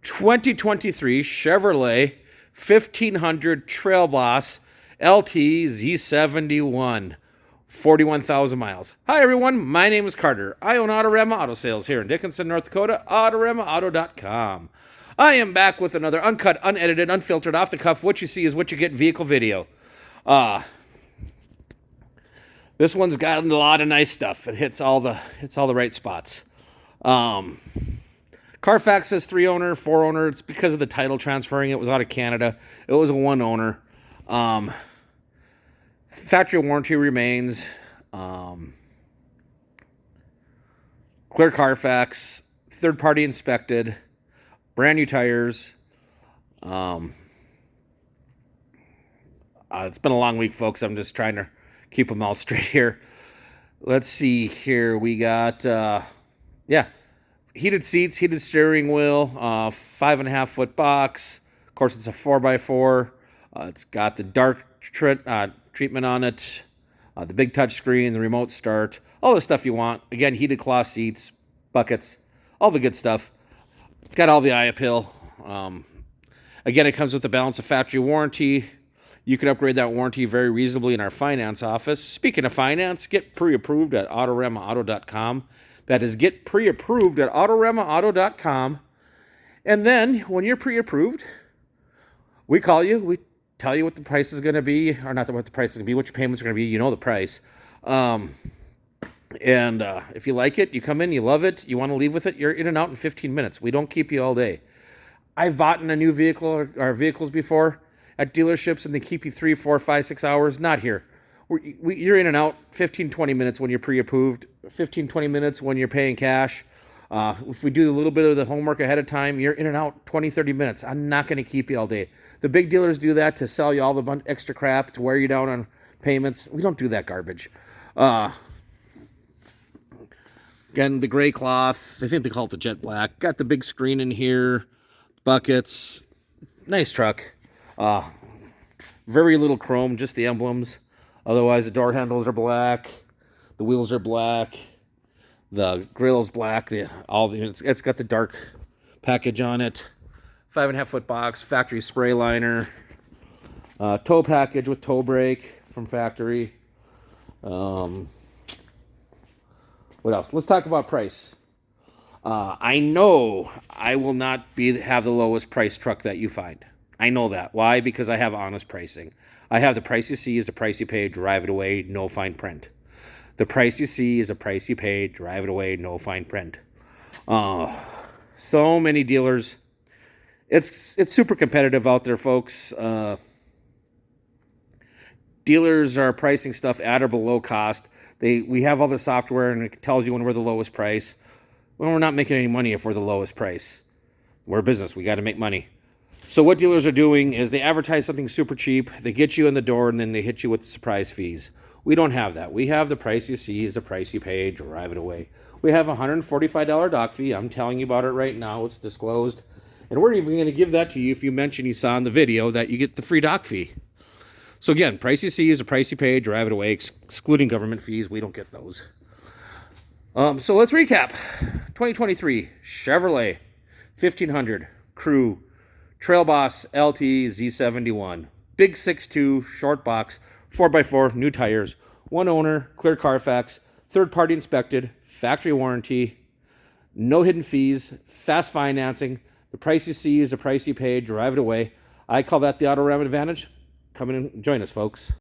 2023 Chevrolet 1500 TrailBoss LT Z71, 41,000 miles. Hi everyone, my name is Carter. I own Autorama Auto Sales here in Dickinson, North Dakota, AutoramaAuto.com. I am back with another uncut, unedited, unfiltered, off-the-cuff, what you see is what you get vehicle video. This one's got a lot of nice stuff. It hits all the right spots. Carfax says 3-owner, 4-owner. It's because of the title transferring. It was out of Canada. It was a 1-owner. Factory warranty remains. Clear Carfax. Third-party inspected. Brand new tires. It's been a long week, folks. I'm just trying to keep them all straight here. Let's see here. We got, heated seats, heated steering wheel, 5.5 foot box. Of course, it's a 4x4. It's got the dark treatment on it, the big touch screen, the remote start, all the stuff you want. Again, heated cloth seats, buckets, all the good stuff. Got all the eye appeal. Again, it comes with the balance of factory warranty. You can upgrade that warranty very reasonably in our finance office. Speaking of finance, get pre-approved at AutoramaAuto.com. That is, get pre-approved at AutoramaAuto.com. And then, when you're pre-approved, we call you. We tell you what the price is going to be, or not what the price is going to be, what your payments are going to be. You know the price. If you like it, you come in, you love it, you want to leave with it, you're in and out in 15 minutes. We don't keep you all day. I've bought in a new vehicle or vehicles before at dealerships, and they keep you 3, 4, 5, 6 hours. Not here. You're in and out 15, 20 minutes when you're pre-approved, 15, 20 minutes when you're paying cash. If we do a little bit of the homework ahead of time, you're in and out 20, 30 minutes. I'm not going to keep you all day. The big dealers do that to sell you all the extra crap, to wear you down on payments. We don't do that garbage. Again, the gray cloth, I think they call it the jet black. Got the big screen in here, buckets. Nice truck. Very little chrome, just the emblems. Otherwise, the door handles are black, the wheels are black, the grill's black. It's got the dark package on it. 5.5 foot box, factory spray liner, tow package with tow brake from factory. What else? Let's talk about price. I know I will not have the lowest price truck that you find. I know that. Why? Because I have honest pricing. I have the price you see is the price you pay, drive it away, no fine print. The price you see is the price you pay, drive it away, no fine print. So many dealers. It's super competitive out there, folks. Dealers are pricing stuff at or below cost. We have all the software, and it tells you when we're the lowest price. Well, we're not making any money if we're the lowest price. We're a business. We got to make money. So what dealers are doing is they advertise something super cheap, they get you in the door, and then they hit you with surprise fees. We don't have that. We have the price you see is the price you pay, drive it away. We have a $145 dock fee. I'm telling you about it right now. It's disclosed. And we're even going to give that to you if you mention you saw in the video that you get the free dock fee. So again, price you see is the price you pay, drive it away, excluding government fees. We don't get those. So let's recap. 2023 Chevrolet 1500 Crew TrailBoss LT Z71. Big 6.2, short box, 4x4, new tires, 1 owner, clear Carfax, third-party inspected, factory warranty, no hidden fees, fast financing. The price you see is the price you pay, drive it away. I call that the Autorama advantage. Come in and join us, folks.